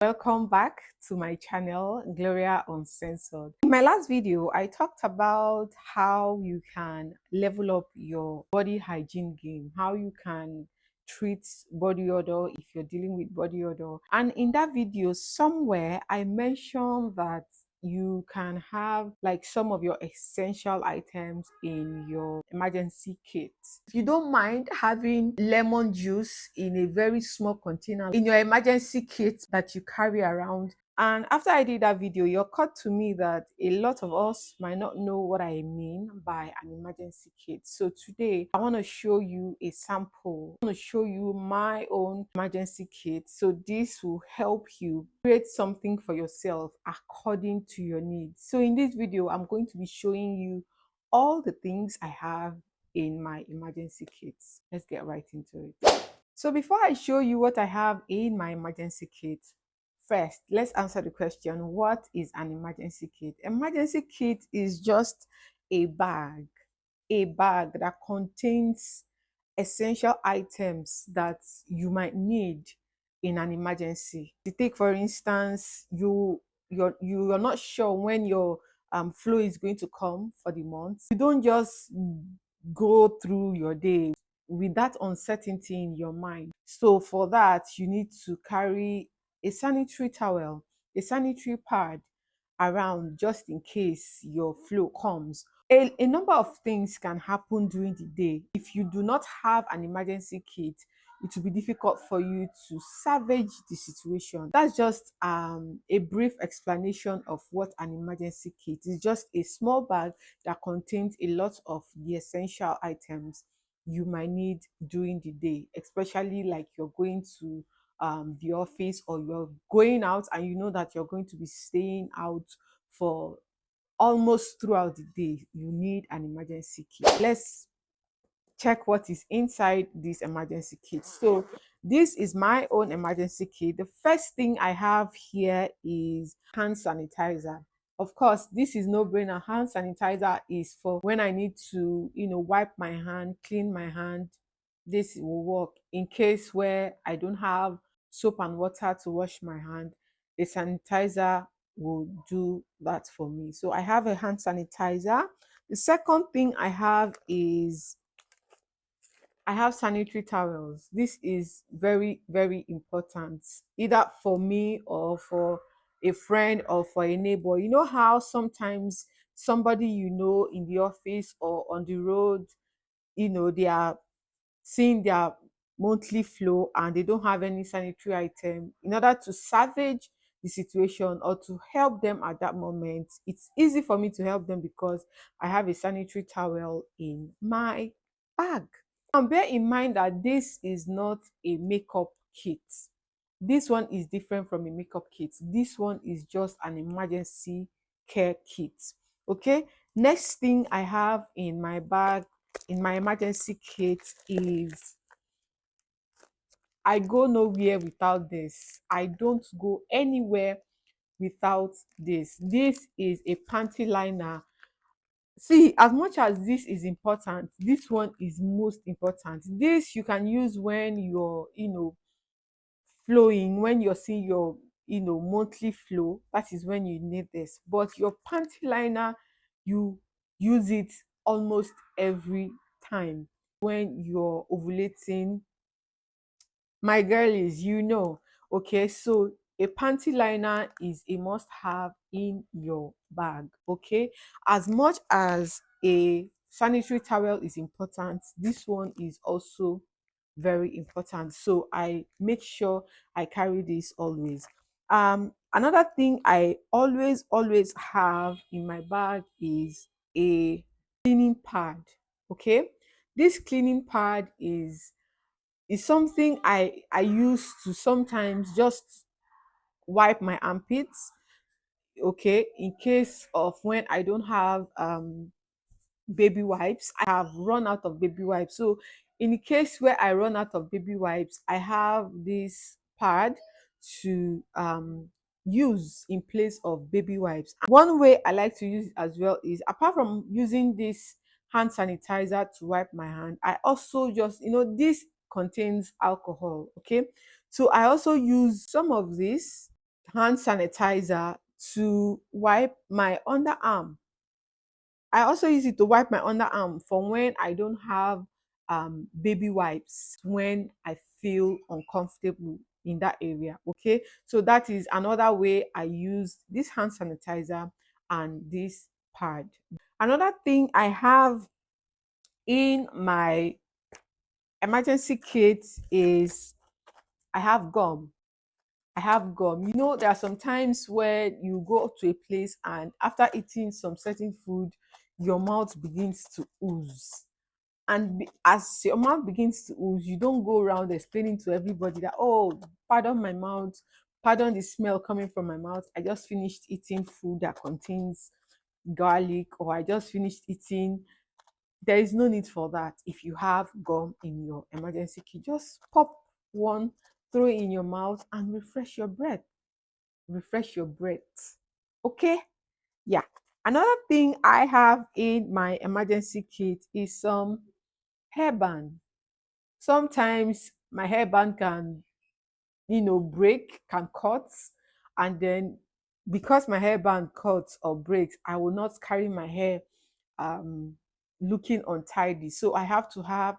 Welcome back to my channel, Gloria Uncensored. In my last video, I talked about how you can level up your body hygiene game, how you can treat body odor if you're dealing with body odor. And in that video, somewhere I mentioned that you can have like some of your essential items in your emergency kit. If you don't mind having lemon juice in a very small container in your emergency kit that you carry around. And after I did that video, it occurred to me that a lot of us might not know what I mean by an emergency kit. So today I want to show you a sample. I want to show you my own emergency kit. So this will help you create something for yourself according to your needs. So in this video, I'm going to be showing you all the things I have in my emergency kits. Let's get right into it. So before I show you what I have in my emergency kit, first, let's answer the question, what is an emergency kit? Emergency kit is just a bag that contains essential items that you might need in an emergency. To take, for instance, you're not sure when your flow is going to come for the month. You don't just go through your day with that uncertainty in your mind. So for that, you need to carry a sanitary towel, a sanitary pad around just in case your flow comes. A number of things can happen during the day. If you do not have an emergency kit, it will be difficult for you to salvage the situation. That's just a brief explanation of what an emergency kit is. Just a small bag that contains a lot of the essential items you might need during the day, especially like you're going to the office, or you're going out and you know that you're going to be staying out for almost throughout the day. You need an emergency kit. Let's check what is inside this emergency kit. So this is my own emergency kit. The first thing I have here is hand sanitizer. Of course, this is no brainer. Hand sanitizer is for when I need to, wipe my hand, clean my hand. This will work in case where I don't have soap and water to wash my hand. The sanitizer will do that for me. So I have a hand sanitizer. The second thing I have is I have sanitary towels. This is very, very important, either for me or for a friend or for a neighbor. You know how sometimes somebody in the office or on the road, they are seeing their monthly flow and they don't have any sanitary item. In order to salvage the situation or to help them at that moment, it's easy for me to help them because I have a sanitary towel in my bag. And bear in mind that this is not a makeup kit. This one is different from a makeup kit. This one is just an emergency care kit. Okay, next thing I have in my bag, in my emergency kit, is I go nowhere without this. I don't go anywhere without this. This is a panty liner. See, as much as this is important, this one is most important. This you can use when you're, flowing, when you're seeing your, monthly flow. That is when you need this. But your panty liner, you use it almost every time when you're ovulating. My girlies, okay, so a panty liner is a must have in your bag. Okay, as much as a sanitary towel is important, this one is also very important, so I make sure I carry this always. Another thing I always have in my bag is a cleaning pad. Okay, this cleaning pad is something I use to sometimes just wipe my armpits. Okay, in case of when I don't have baby wipes, I have run out of baby wipes. So in the case where I run out of baby wipes, I have this pad to use in place of baby wipes. One way I like to use it as well is, apart from using this hand sanitizer to wipe my hand, I also just, this contains alcohol. Okay, so I also use some of this hand sanitizer to wipe my underarm. I also use it to wipe my underarm for when I don't have baby wipes, when I feel uncomfortable in that area. Okay, so that is another way I use this hand sanitizer and this pad. Another thing I have in my emergency kit is I have gum. I have gum. You know, there are some times where you go to a place and after eating some certain food, your mouth begins to ooze. And as your mouth begins to ooze, you don't go around explaining to everybody that, oh, pardon my mouth, pardon the smell coming from my mouth. I just finished eating food that contains garlic, or I just finished eating. There is no need for that. If you have gum in your emergency kit, just pop one, throw it in your mouth, and refresh your breath. Refresh your breath. Okay? Yeah. Another thing I have in my emergency kit is some hairband. Sometimes my hairband can, break, can cut, and then because my hairband cuts or breaks, I will not carry my hair um looking untidy. So I have to have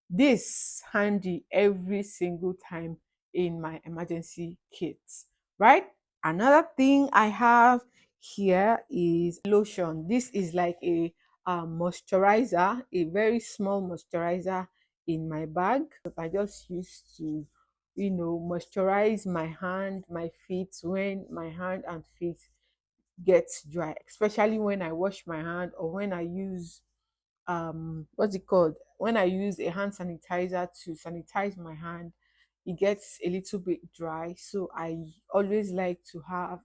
this handy every single time in my emergency kit, right? Another thing I have here is lotion. This is like a moisturizer, a very small moisturizer in my bag that I just use to, moisturize my hand, my feet when my hand and feet gets dry, especially when I wash my hand or when I use what's it called? When I use a hand sanitizer to sanitize my hand, it gets a little bit dry. So I always like to have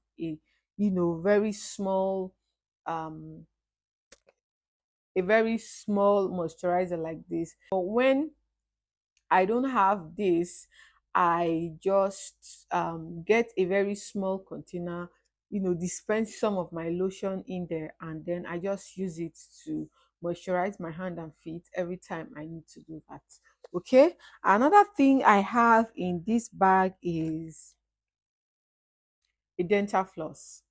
very small um a very small moisturizer like this. But when I don't have this, I just get a very small container, dispense some of my lotion in there, and then I just use it to moisturize my hand and feet every time I need to do that. Okay. Another thing I have in this bag is a dental floss.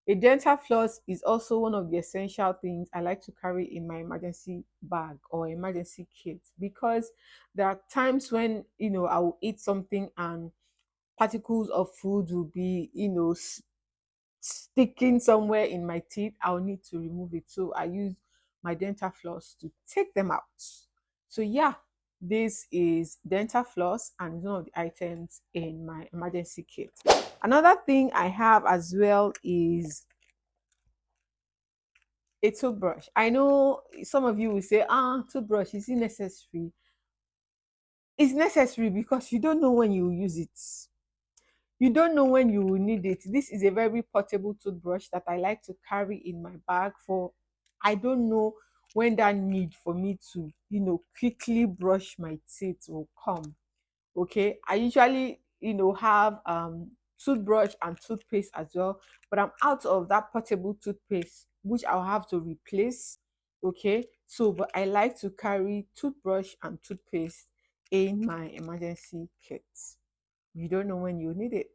A dental floss is also one of the essential things I like to carry in my emergency bag or emergency kit, because there are times when I will eat something and particles of food will be sticking somewhere in my teeth. I'll need to remove it, so I use my dental floss to take them out. So yeah, this is dental floss and one of the items in my emergency kit. Another thing I have as well is a toothbrush. I know some of you will say, toothbrush, is it necessary? It's necessary because you don't know when you will use it. You don't know when you will need it. This is a very portable toothbrush that I like to carry in my bag for, I don't know when that need for me to, quickly brush my teeth will come. Okay, I usually have toothbrush and toothpaste as well, but I'm out of that portable toothpaste which I'll have to replace. Okay, so but I like to carry toothbrush and toothpaste in my emergency kit. You don't know when you need it.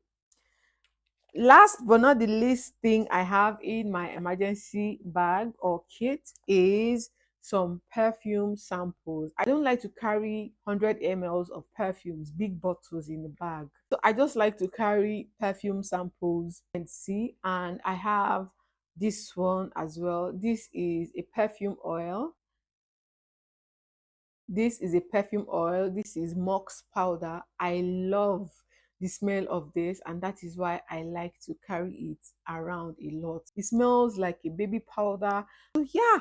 Last but not the least thing I have in my emergency bag or kit is some perfume samples. I don't like to carry 100 mls of perfumes, big bottles in the bag. So I just like to carry perfume samples and see. And I have this one as well. This is a perfume oil. This is a perfume oil. This is Mox powder. I love the smell of this, and that is why I like to carry it around a lot. It smells like a baby powder. So yeah,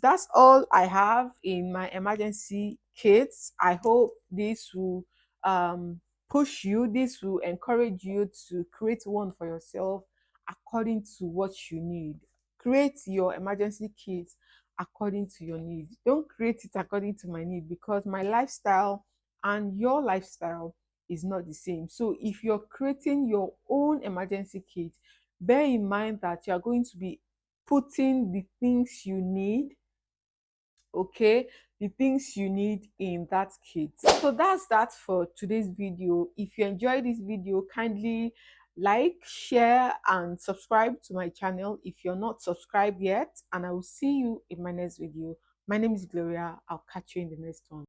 that's all I have in my emergency kits. I hope this will push you, this will encourage you to create one for yourself according to what you need. Create your emergency kit according to your need. Don't create it according to my need, because my lifestyle and your lifestyle is not the same. So if you're creating your own emergency kit, bear in mind that you're going to be putting the things you need, okay, the things you need in that kit. So that's that for today's video. If you enjoyed this video, kindly Like, share, and subscribe to my channel if you're not subscribed yet. And I will see you in my next video. My name is Gloria. I'll catch you in the next one.